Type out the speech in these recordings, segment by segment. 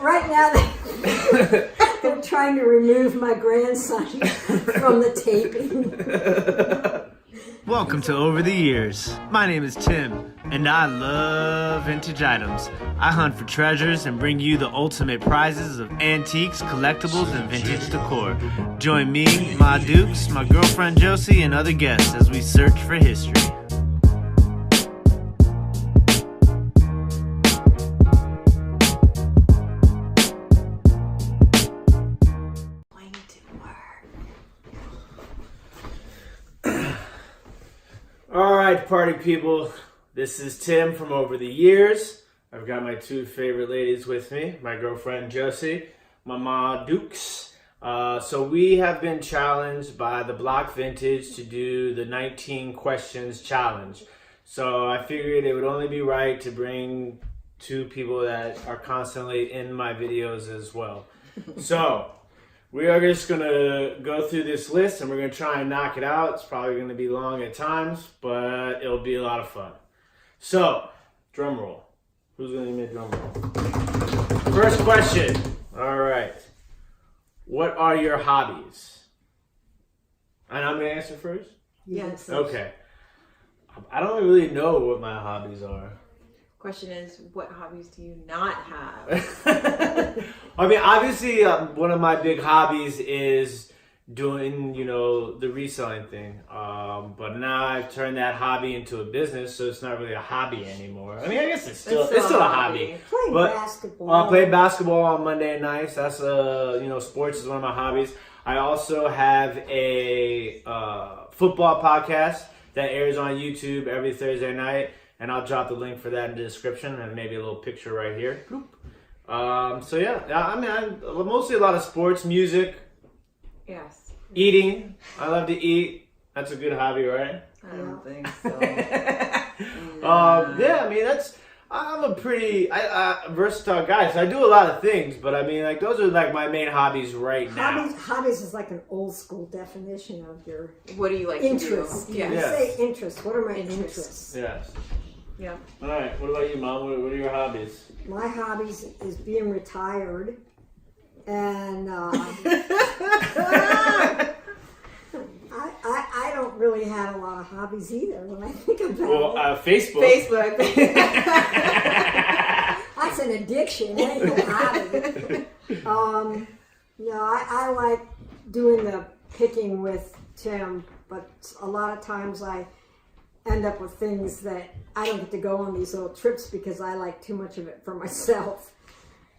Right now, they're trying to remove my grandson from the taping. Welcome to Over the Years. My name is Tim, and I love vintage items. I hunt for treasures and bring you the ultimate prizes of antiques, collectibles, and vintage decor. Join me, Ma Dukes, my girlfriend Josie, and other guests as we search for history. Alright, party people, this is Tim from Over the Years. I've got my two favorite ladies with me, my girlfriend Josie, my Ma Dukes. So we have been challenged by TheBlockVintage to do the 19 questions challenge. So I figured it would only be right to bring two people that are constantly in my videos as well. So we are just going to go through this list and we're going to try and knock it out. It's probably going to be long at times, but it'll be a lot of fun. So, drum roll. Who's going to give me a drum roll? First question. All right. What are your hobbies? And I'm going to answer first? Yes. Okay. I don't really know what my hobbies are. Question is, what hobbies do you not have? I mean, obviously, one of my big hobbies is doing, the reselling thing. But now I've turned that hobby into a business, so it's not really a hobby anymore. I mean, I guess it's still a hobby. Playing basketball. I play basketball on Monday nights. That's sports is one of my hobbies. I also have a football podcast that airs on YouTube every Thursday night. And I'll drop the link for that in the description and maybe a little picture right here. So yeah, I mean, I'm mostly a lot of sports, music. Yes. Eating. I love to eat. That's a good hobby, right? I don't think so. Yeah, I mean, I'm a pretty versatile guy, so I do a lot of things, but I mean, those are my main hobbies right now. Hobbies is like an old school definition of your what do you like interests. to do? You say interests. What are my interests? Yes. Yeah. All right. What about you, Mom? What are your hobbies? My hobbies is being retired, and I don't really have a lot of hobbies either when I think about it. Facebook. That's an addiction. It ain't no hobby. I like doing the picking with Tim, but a lot of times I end up with things that I don't get to go on these little trips because I like too much of it for myself.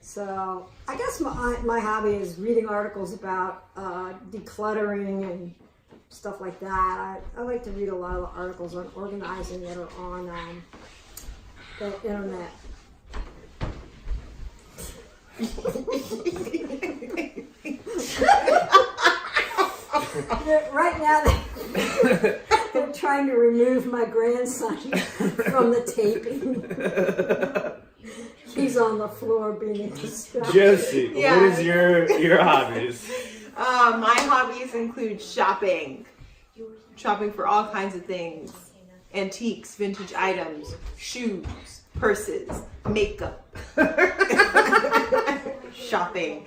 So I guess my hobby is reading articles about decluttering and stuff like that. I like to read a lot of the articles on organizing that are on the internet. Right now, they're trying to remove my grandson from the taping. He's on the floor being distracted. Josie, Yeah. What is your hobbies? My hobbies include shopping for all kinds of things. Antiques, vintage items, shoes, purses, makeup. Shopping.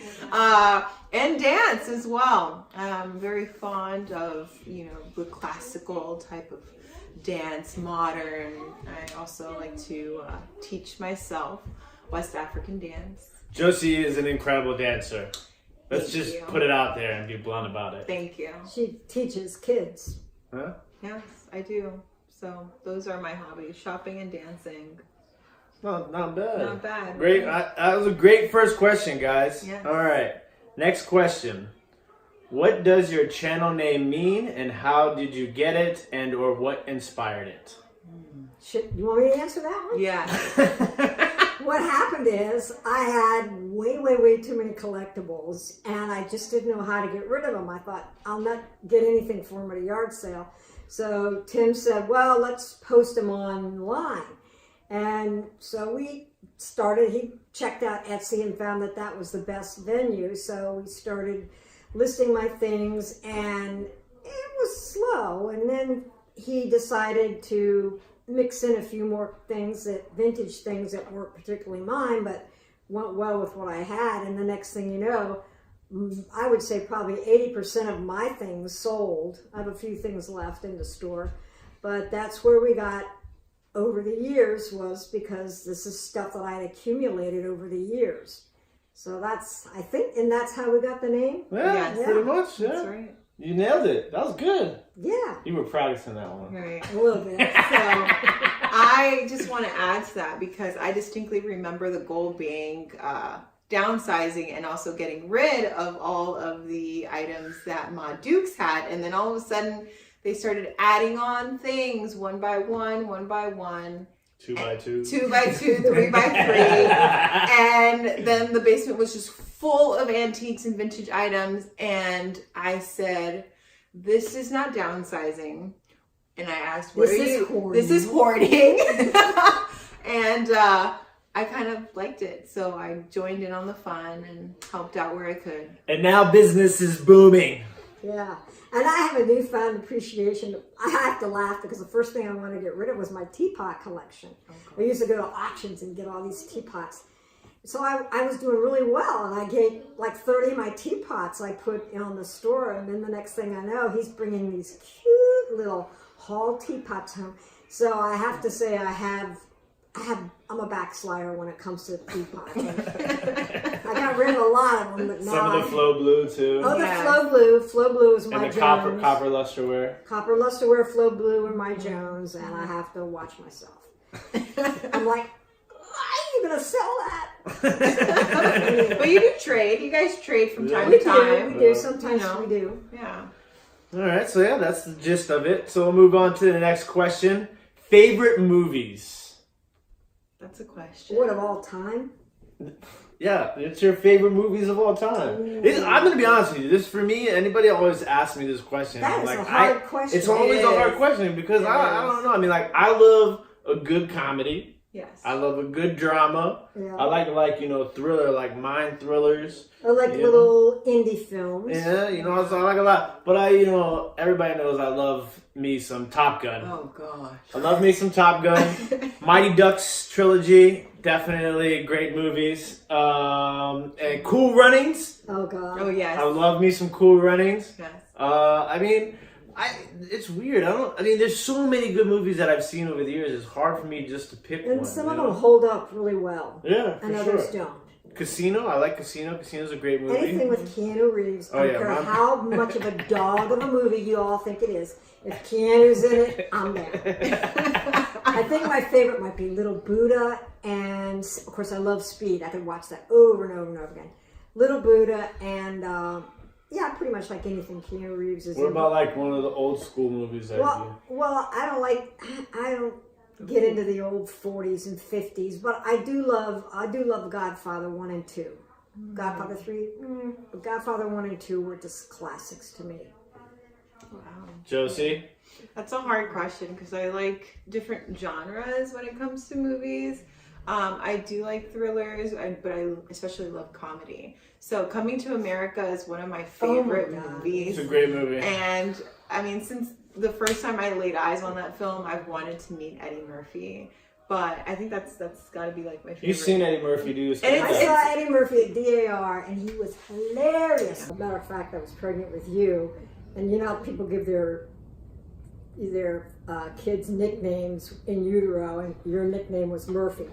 And dance as well. I'm very fond of, the classical type of dance, modern. I also like to teach myself West African dance. Josie is an incredible dancer. Let's just put it out there and be blunt about it. Thank you. She teaches kids. Huh? Yes, I do. So those are my hobbies, shopping and dancing. Not bad. Not bad. Great. That was a great first question, guys. Yes. All right. Next question. What does your channel name mean, and how did you get it, and or what inspired it? You want me to answer that one? Yeah. What happened is I had way too many collectibles, and I just didn't know how to get rid of them. I thought, I'll not get anything for them at a yard sale. So Tim said, well, let's post them online. And so we started, he checked out Etsy and found that was the best venue. So we started listing my things, and it was slow. And then he decided to mix in a few more things, vintage things that weren't particularly mine, but went well with what I had. And the next thing you know, I would say probably 80% of my things sold. I have a few things left in the store, but that's where we got over the years, was because this is stuff that I had accumulated over the years. So that's, I think, and that's how we got the name. Yeah, pretty much. Yeah. That's right. You nailed it. That was good. Yeah. You were practicing that one. Right. A little bit. So I just want to add to that because I distinctly remember the goal being downsizing and also getting rid of all of the items that Ma Dukes had. And then all of a sudden they started adding on things one by one, 2 by 2. 2 by 2, 3 by 3. And then the basement was just full of antiques and vintage items. And I said, this is not downsizing. And I asked, what are you? Hoarding. This is hoarding. And I kind of liked it. So I joined in on the fun and helped out where I could. And now business is booming. Yeah. And I have a newfound appreciation. I have to laugh because the first thing I wanted to get rid of was my teapot collection. I used to go to auctions and get all these teapots. So I was doing really well, and I gave like 30 of my teapots I put on the store, and then the next thing I know, he's bringing these cute little hall teapots home. So I have to say I'm a backslider when it comes to teapots. I got rid of a lot of them, but now Some of the Flow Blue too. Oh, the Flow Blue. Flow Blue is my And the Jones. copper lusterware. Copper lusterware, Flow Blue, and my Jones, and I have to watch myself. I'm like, why are you gonna sell that? But you do trade. You guys trade from time to time. We do. Sometimes we do. Yeah. All right, so yeah, that's the gist of it. So we'll move on to the next question. Favorite movies? That's a question. What, of all time? Yeah, it's your favorite movies of all time. I'm going to be honest with you. This, for me, anybody always asks me this question. That is like, a hard question. It's always a hard question because I don't know. I mean, like, I love a good comedy. Yes. I love a good drama. Yeah. I like thriller, like mind thrillers. I like little indie films. Yeah, so I like a lot. But everybody knows I love me some Top Gun. Oh, gosh. I love me some Top Gun. Mighty Ducks trilogy, definitely great movies. And Cool Runnings. Oh, God. Oh, yes. I love me some Cool Runnings. Yes. It's weird. There's so many good movies that I've seen over the years. It's hard for me just to pick one. And some of them hold up really well. Yeah, and for others sure. don't. Casino, I like Casino. Casino's a great movie. Anything with Keanu Reeves, I don't care how much of a dog of a movie you all think it is. If Keanu's in it, I'm there. I think my favorite might be Little Buddha, and of course I love Speed. I could watch that over and over and over again. Little Buddha, and pretty much like anything Keanu Reeves is in. What about like one of the old school movies that Well, I don't get into the old 40s and 50s, but I do love Godfather 1 and 2. Godfather 3, but Godfather 1 and 2 were just classics to me. Wow. Josie? That's a hard question because I like different genres when it comes to movies. I do like thrillers, but I especially love comedy. So Coming to America is one of my favorite movies. It's a great movie. And since the first time I laid eyes on that film, I've wanted to meet Eddie Murphy. But I think that's got to be like my favorite. You've seen Eddie Murphy do And stand-up. I saw Eddie Murphy at DAR, and he was hilarious. As a matter of fact, I was pregnant with you, and people give their kids nicknames in utero, and your nickname was Murphy.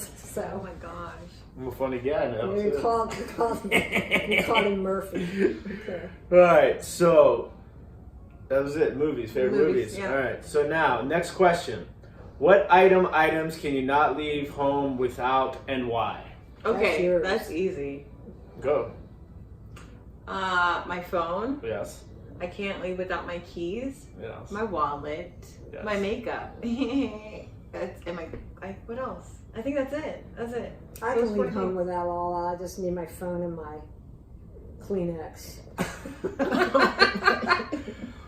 So, oh my gosh. I'm a funny guy now. You called him Murphy. Okay. All right, so that was it. Favorite movies. Yeah. All right, so now next question: what items can you not leave home without, and why? Okay, that's easy. Go. My phone. Yes. I can't leave without my keys. Yes. My wallet. Yes. My makeup. What else? I think that's it. I can leave home without all. I just need my phone and my Kleenex.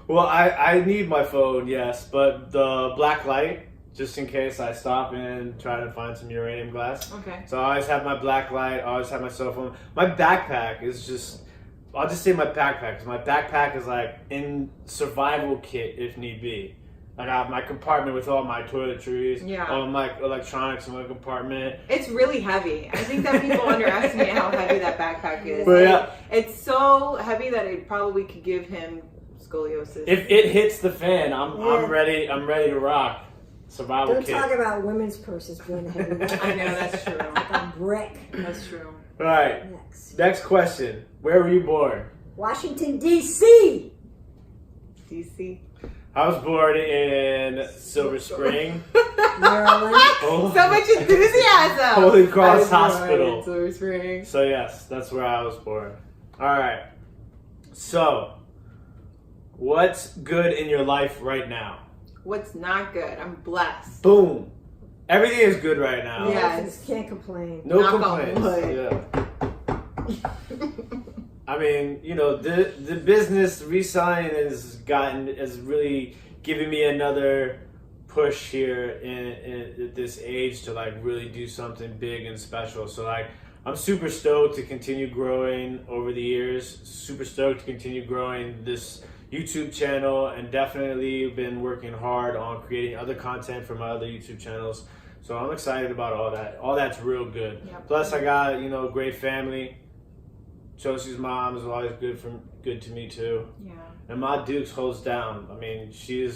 Well, I need my phone, yes, but the black light, just in case I stop and try to find some uranium glass. Okay. So I always have my black light, I always have my cell phone. My backpack is just, I'll just say my backpack, because my backpack is like in survival kit if need be. I got my compartment with all my toiletries, Yeah. all my electronics in my compartment. It's really heavy. I think that people underestimate how heavy that backpack is. But yeah. It's so heavy that it probably could give him scoliosis. If it hits the fan, I'm ready. I'm ready to rock. Survival Don't kit. talk about women's purses being heavy. I know, that's true. Like a brick. That's true. All right. Next question. Where were you born? Washington, D.C. DC. I was born in Silver Spring. Maryland. Oh. So much enthusiasm. Holy Cross I was born Hospital. in Silver Spring. So yes, that's where I was born. All right. So, what's good in your life right now? What's not good? I'm blessed. Boom. Everything is good right now. Yeah. Yes. Can't complain. No Knock on complaints. wood. Yeah. I mean, you know, the business reselling has really given me another push here in at this age to like really do something big and special. So like, I'm super stoked to continue growing over the years. Super stoked to continue growing this YouTube channel, and definitely been working hard on creating other content for my other YouTube channels. So I'm excited about all that. All that's real good. Yep. Plus, I got, you know, a great family. Josie's mom is always good to me too. Yeah. And Ma Dukes holds down. I mean, she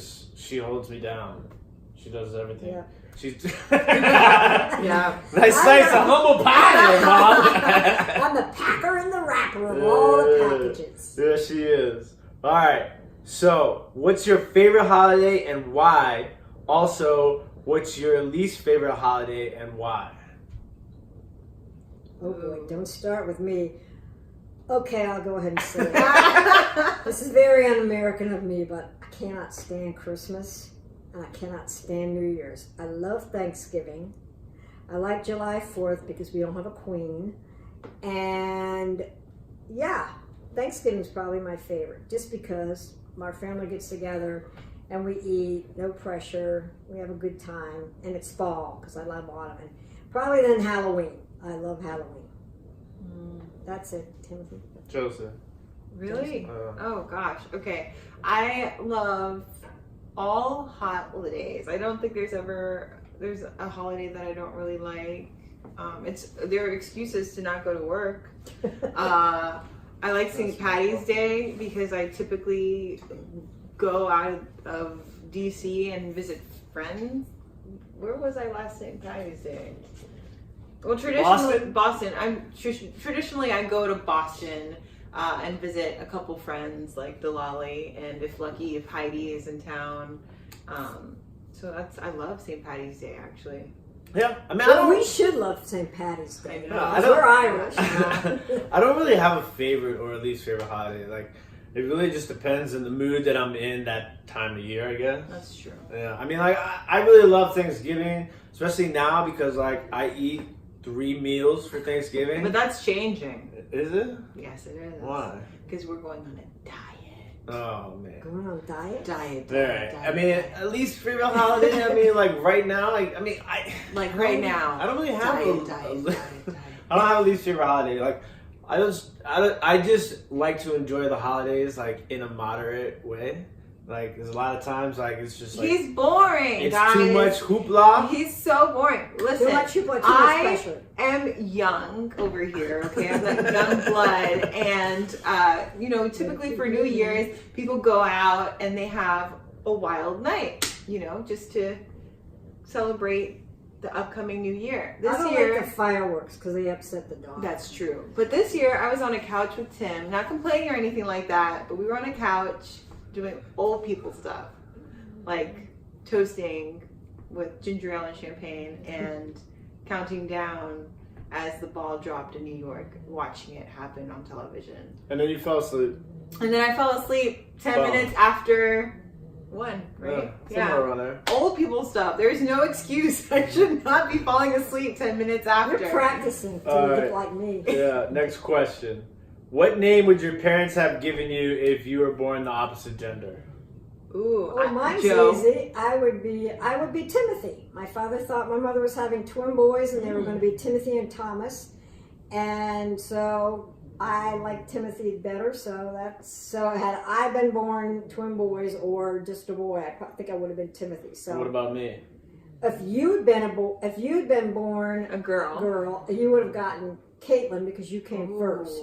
holds me down. She does everything. Yeah. She's Yeah. nice slice of humble pie there, Mom. I'm the packer and the wrapper of all the packages. Yeah, she is. All right. So, what's your favorite holiday and why? Also, what's your least favorite holiday and why? Oh boy, don't start with me. Okay, I'll go ahead and say it. This is very un-American of me, but I cannot stand Christmas and I cannot stand New Year's. I love Thanksgiving. I like July 4th because we don't have a queen. And yeah, Thanksgiving is probably my favorite just because our family gets together and we eat, no pressure, we have a good time, and it's fall because I love autumn. And probably then Halloween. I love Halloween. That's it, Timothy. Joseph. Really? Oh gosh. Okay. I love all holidays. I don't think there's a holiday that I don't really like. There are excuses to not go to work. I like St. Patty's Day because I typically go out of DC and visit friends. Where was I last St. Patty's Day? Well, traditionally Boston. Traditionally I go to Boston and visit a couple friends like Delali, and if lucky, if Heidi is in town. So I love St. Patty's Day actually. Yeah, I mean, we should love St. Patty's Day. I know. Because we're Irish. I don't really have a favorite or a least favorite holiday. Like, it really just depends on the mood that I'm in that time of year, I guess. That's true. Yeah, I mean, like, I really love Thanksgiving, especially now because, like, I eat 3 meals for Thanksgiving. But that's changing. Is it? Yes, it is. Why? Because we're going on a diet. Oh, man. Going on a diet? Diet. Alright. I mean, at least favorite holiday, I mean, like, right now, like, I mean, Like right now. I don't really have diet. I don't have a least favorite holiday. Like, I just like to enjoy the holidays, like, in a moderate way. Like, there's a lot of times, like, it's just like... He's boring, It's guys. too much hoopla. He's so boring. Listen, Too much hoopla, too much I pressure. am young over here, okay? I'm like young blood. And, typically for New Year's, people go out and they have a wild night, just to celebrate the upcoming new year. This I don't year... like the fireworks because they upset the dog. That's true. But this year, I was on a couch with Tim, not complaining or anything like that, but we were on a couch doing old people stuff, like toasting with ginger ale and champagne and counting down as the ball dropped in New York, watching it happen on television. And then you fell asleep. And then I fell asleep 10 minutes after 1, right? Somewhere around there. Old people stuff. There's no excuse. I should not be falling asleep 10 minutes after. You're practicing to look like me. Yeah, next question. What name would your parents have given you if you were born the opposite gender? Ooh, Well, mine's Joe. easy. I would be Timothy. My father thought my mother was having twin boys and they were going to be Timothy and Thomas. And so I like Timothy better, so had I been born twin boys or just a boy, I think I would have been Timothy. So What about me? if you'd been born A girl. you would have gotten Caitlin because you came first.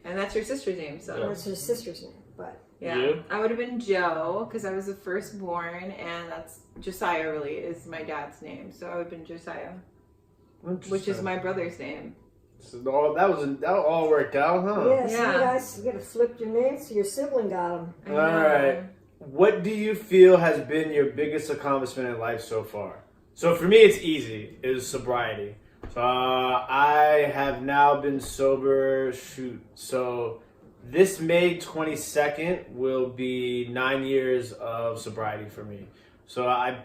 And that's your sister's name, so. That's her sister's name, but Yeah. You? I would have been Joe because I was the firstborn, and that's Josiah. Really is my dad's name, so I would have been Josiah, which is my brother's name. So that all worked out, huh? yeah, so Yeah. you guys you gotta flip your names so your sibling got them. All right. What do you feel has been your biggest accomplishment in life so far? So for me, it's easy. It is sobriety. So I have now been sober. So this May 22nd will be 9 years of sobriety for me. So I've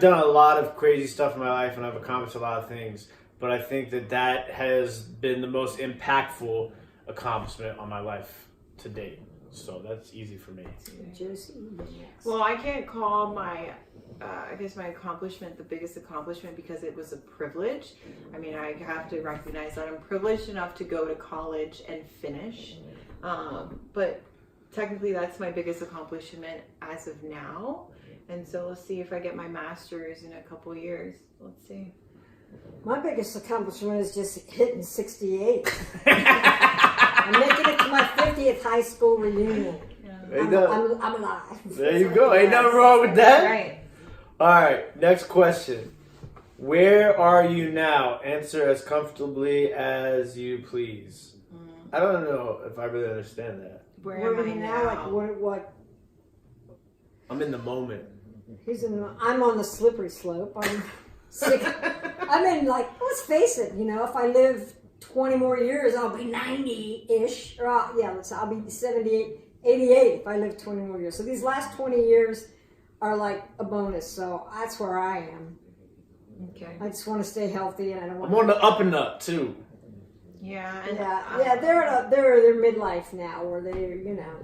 done a lot of crazy stuff in my life, and I've accomplished a lot of things. But I think that has been the most impactful accomplishment on my life to date. So that's easy for me. Josie, next. Well, I can't call my accomplishment the biggest accomplishment because it was a privilege. I mean, I have to recognize that I'm privileged enough to go to college and finish. But technically, that's my biggest accomplishment as of now. And so let's see if I get my master's in a couple years. Let's see. My biggest accomplishment is just hitting 68. I'm making it to my 50th high school reunion. I'm alive. There you go. Ain't nothing wrong with that. Right. All right. Next question. Where are you now? Answer as comfortably as you please. I don't know if I really understand that. Where am I now? Like what? I'm in the moment. I'm on the slippery slope. I'm sick. I mean, let's face it. If I live 20 more years, I'll be 90-ish. Or I'll be 78, 88 if I live 20 more years. So these last 20 years are like a bonus. So that's where I am. Okay. I just want to stay healthy, and I don't want. I'm on the up and up too. Yeah. Yeah. They're midlife now, or they're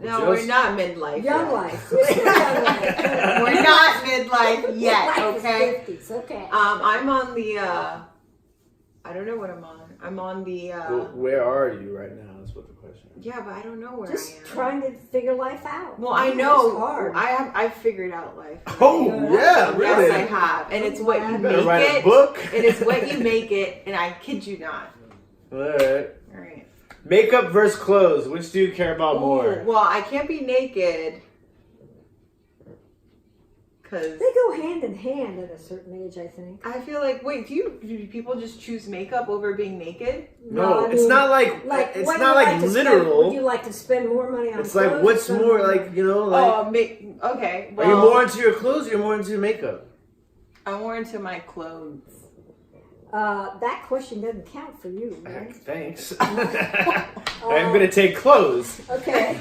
No, we're not midlife. young yet. life. We're still young life. We're not midlife yet. Midlife is Okay. 50s, okay. I'm on the. I don't know what I'm on. I'm on the. Where are you right now? That's what the question is. Yeah, but I don't know where Just I am. trying to figure life out. Well, I know. It's hard. I've figured out life. Oh yeah, really? Yes, I have, and it's what you You better make write a it. book. It is what you make it, and I kid you not. All right. All right. Makeup versus clothes. Which do you care about more? Well, I can't be naked because They go hand in hand at a certain age, I think. I feel like. Wait, do people just choose makeup over being naked? No, I it's mean, not like what it's do not you like to literal. Spend, would you like to spend more money on It's clothes? like what's spend more like Okay. are Well, you more into your clothes or you're more into your makeup? I'm more into my clothes. That question doesn't count for you, right? Thanks. I'm gonna take clothes. Okay.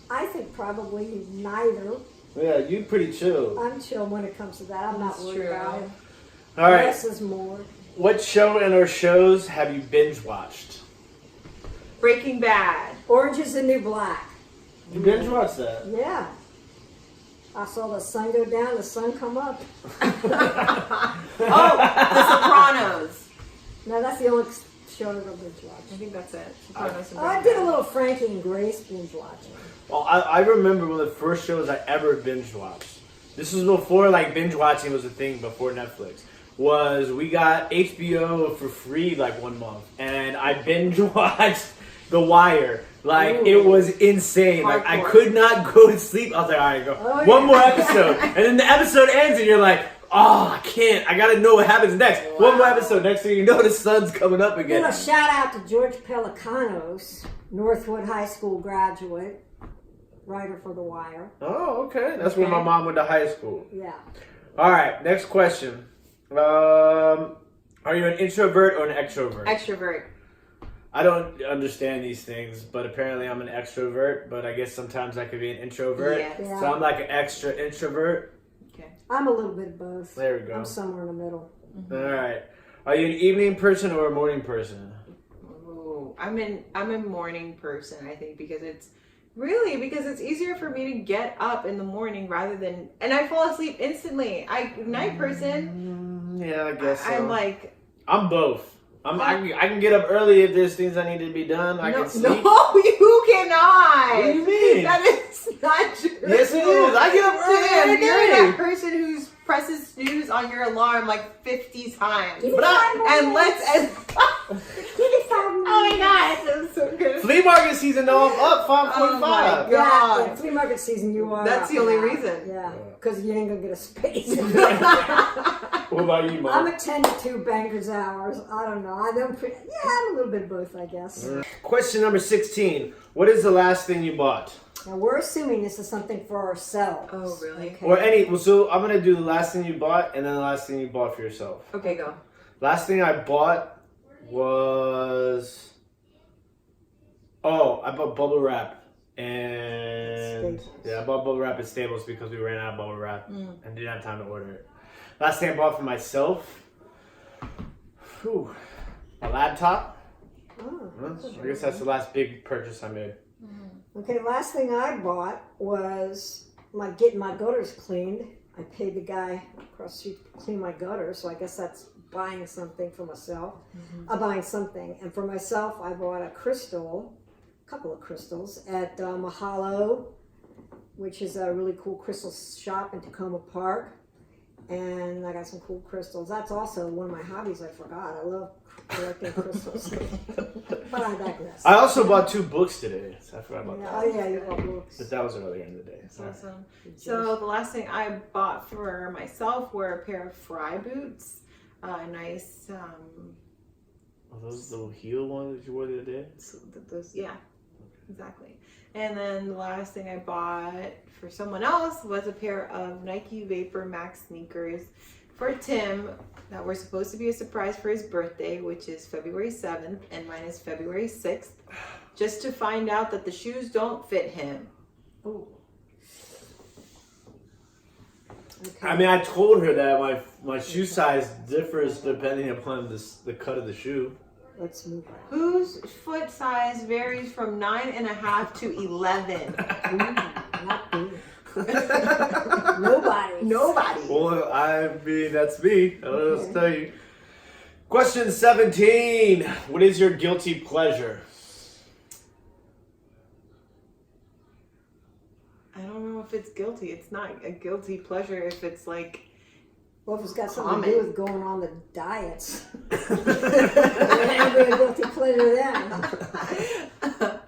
I think probably neither. Yeah, you pretty chill. I'm chill when it comes to that. I'm not That's worried true. about it. All right. Less is more. What show and or shows have you binge watched? Breaking Bad. Orange is the New Black. You binge watched that? Yeah. I saw the sun go down, the sun come up. Oh, The Sopranos. No, that's the only show that I've binge watched. I think that's it. Sopranos and Oh, I Breaking did a Bad. little Frankie and Grace binge watching. Well, I remember one of the first shows I ever binge watched. This was before binge watching was a thing before Netflix. We got HBO for free 1 month, and I binge watched The Wire. Ooh. It was insane. I Hardcore. could not go to sleep. I was like, all right, go. Oh, One yeah. more episode. And then the episode ends and you're like, oh, I can't. I got to know what happens next. Wow. One more episode. Next thing you know, the sun's coming up again. Shout out to George Pelicanos, Northwood High School graduate, writer for The Wire. Oh, okay. That's where my mom went to high school. Yeah. All right, next question. Are you an introvert or an extrovert? Extrovert. I don't understand these things, but apparently I'm an extrovert, but I guess sometimes I could be an introvert. Yes. Yeah. So I'm like an extra introvert. Okay. I'm a little bit of both. There we go. I'm somewhere in the middle. All right. Are you an evening person or a morning person? Ooh, I'm a morning person, I think, because it's easier for me to get up in the morning rather than, and I fall asleep instantly. Night person. Yeah, I guess so. I'm like, I'm both. I can get up early if there's things I need to be done. I can sleep. No, you cannot. What do you mean? That is not true. Yes, it is. I get up early Tim, every you're day. that person who presses snooze on your alarm like 50 times. Give me 5 more And minutes. Give me 5 more Oh my minutes. god, that was so good. Flea market season, though, I'm up 5:45. Oh my God. Yeah, flea market season, you are. That's the up only now. reason. Yeah, because you ain't gonna get a space. What about you, Mom? I'm a 10 to 2 banker's hours. I don't know. I'm a little bit of both, I guess. Question number 16. What is the last thing you bought? Now we're assuming this is something for ourselves. Oh, really? Okay. Or so I'm gonna do the last thing you bought and then the last thing you bought for yourself. Okay, go. Last thing I bought was I bought bubble wrap and Staples. I bought bubble wrap at Staples because we ran out of bubble wrap and didn't have time to order it. Last thing I bought for myself, a laptop. Oh, I guess that's the last big purchase I made. okay, last thing I bought was getting my gutters cleaned. I paid the guy across the street to clean my gutters, so I guess that's buying something for myself. Buying something. And for myself, I bought a couple of crystals at Mahalo, which is a really cool crystal shop in Tacoma Park. And I got some cool crystals. That's also one of my hobbies I forgot. I love collecting crystals. But I digress. I also bought 2 books today. So I forgot about that. Oh yeah, you bought books. But that was earlier in the day. That's awesome. So the last thing I bought for myself were a pair of fry boots. Nice. Are those the heel ones that you wore the other day? Exactly. And then the last thing I bought for someone else was a pair of Nike Vapor Max sneakers for Tim that were supposed to be a surprise for his birthday, which is February 7th, and mine is February 6th, just to find out that the shoes don't fit him. Oh. Okay. I mean, I told her that my shoe size differs depending upon the cut of the shoe. Let's move on. Whose foot size varies from 9.5 to 11? Not me. Nobody. Nobody. Well, I mean, that's me. I don't know what to tell you. Question 17. What is your guilty pleasure? I don't know if it's guilty. It's not a guilty pleasure if it's like. Well, if it's got something to do Common. with going on the diets. It ain't be a guilty pleasure then.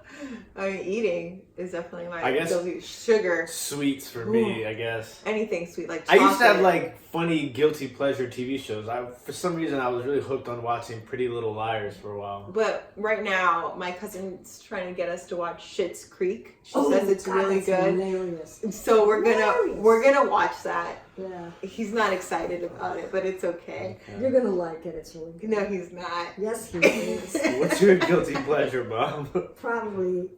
I mean, eating is definitely my I guess- guilty. Sugar, Sweets for me, I guess. anything sweet like I chocolate. used to have like funny guilty pleasure TV shows. For some reason, I was really hooked on watching Pretty Little Liars for a while. But right now, my cousin's trying to get us to watch Schitt's Creek. She says it's God, really that's good. Hilarious. So we're Hilarious. gonna watch that. Yeah. He's not excited about it, but it's okay. You're going to like it. It's really good. No, he's not. Yes, he is. What's your guilty pleasure, Bob? Probably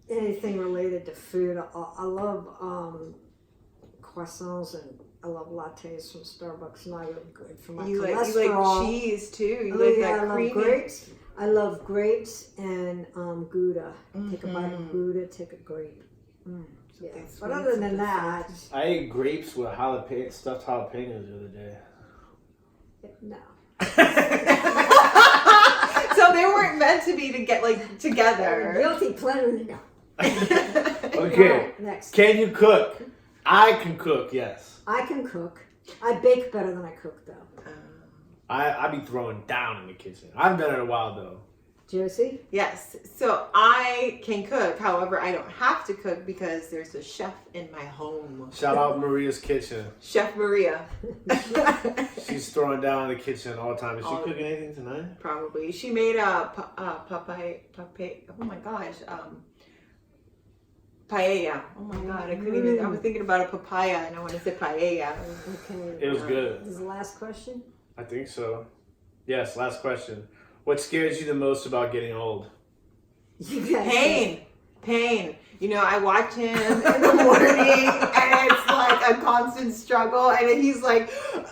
anything related to food. I love croissants and I love lattes from Starbucks. Not really good for my You cholesterol. like cheese too. You Oh, like yeah, that I creamy. love grapes. I love grapes and Gouda. Take a bite of Gouda, take a grape. Yeah. Something But sweet, other than something that, I ate grapes with stuffed jalapenos the other day. no. So they weren't meant to be to get together. Guilty pleasure, no. Okay. Alright, next. Can you cook? I can cook, yes. I can cook. I bake better than I cook, though. I be throwing down in the kitchen. I haven't done it in a while, though. Josie? Yes. So I can cook. However, I don't have to cook because there's a chef in my home. Shout out Maria's Kitchen. Chef Maria. She's throwing down in the kitchen all the time. Is she All- cooking anything tonight? Probably. She made a oh my gosh. Paella. Oh my god, I couldn't even. I was thinking about a papaya and I want to say paella. Okay. It was good. This is the last question? I think so. Yes, last question. What scares you the most about getting old? You guys Pain. You know, I watch him in the morning and it's like a constant struggle and then he's like,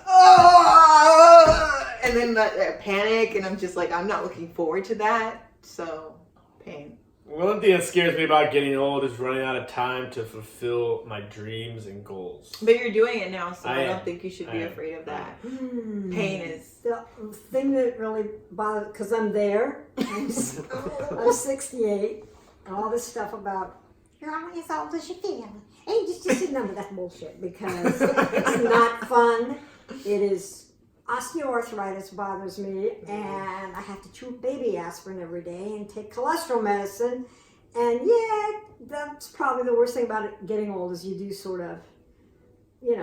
oh, and then I panic and I'm just like, I'm not looking forward to that. So, pain. One thing that scares me about getting old is running out of time to fulfill my dreams and goals. But you're doing it now, so I am. don't think you should be afraid of that. Hmm. Pain is. The thing that really bothers, because I'm there, I'm 68, and all this stuff about you're only as old as your family. And just none of that bullshit, because it's not fun. It is. Osteoarthritis bothers me, and I have to chew baby aspirin every day and take cholesterol medicine. And yeah, that's probably the worst thing about it, getting old, is you do sort of,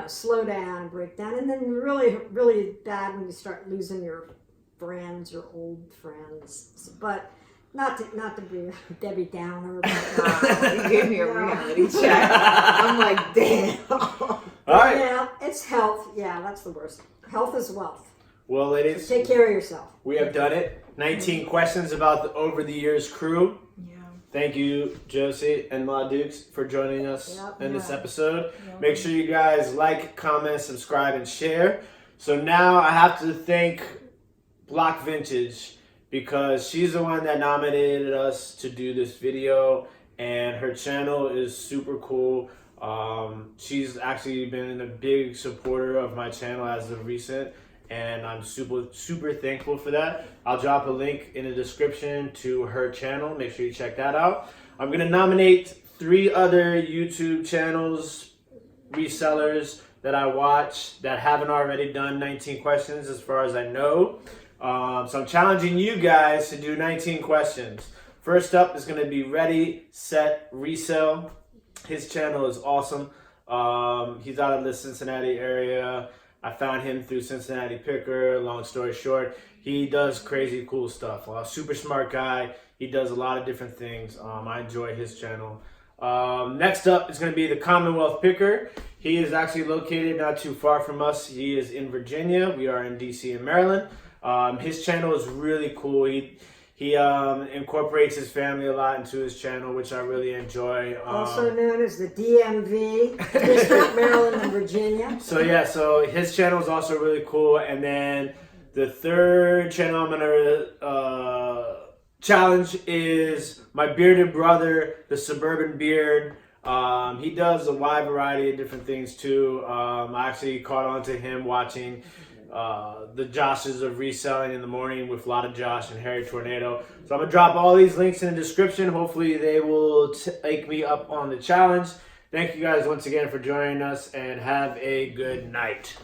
slow down and break down. And then really, really bad when you start losing your friends, your old friends. But not to be Debbie Downer. You gave me a reality check. I'm like, damn. All right. Yeah, it's health. Yeah, that's the worst. Health is wealth. Well, ladies, Take care of yourself. we have done it. 19 questions about the Over the Years crew. Yeah. Thank you, Josie and Ma Dukes, for joining us in this episode. Yep. Make sure you guys like, comment, subscribe, and share. So now I have to thank TheBlockVintage, because she's the one that nominated us to do this video, and her channel is super cool. She's actually been a big supporter of my channel as of recent, and I'm super thankful for that. I'll drop a link in the description to her channel. Make sure you check that out. I'm gonna nominate 3 other YouTube channels, resellers, that I watch that haven't already done 19 questions as far as I know. So I'm challenging you guys to do 19 questions. First up is gonna be Ready, Set, Resell. His channel is awesome. He's out of the Cincinnati area. I found him through Cincinnati Picker. Long story short, he does crazy cool stuff. Super smart guy. He does a lot of different things. I enjoy his channel. Next up is going to be the Commonwealth Picker. He is actually located not too far from us. He is in Virginia. We are in DC and Maryland. His channel is really cool. He incorporates his family a lot into his channel, which I really enjoy. Also known as the DMV, District, Maryland, and Virginia. So his channel is also really cool. And then the third channel I'm gonna challenge is my bearded brother, the Suburban Beard. He does a wide variety of different things too. I actually caught on to him watching the Joshes of reselling in the morning with a lot of Josh and Harry Tornado. So I'm gonna drop all these links in the description. Hopefully they will take me up on the challenge. Thank you guys once again for joining us, and have a good night.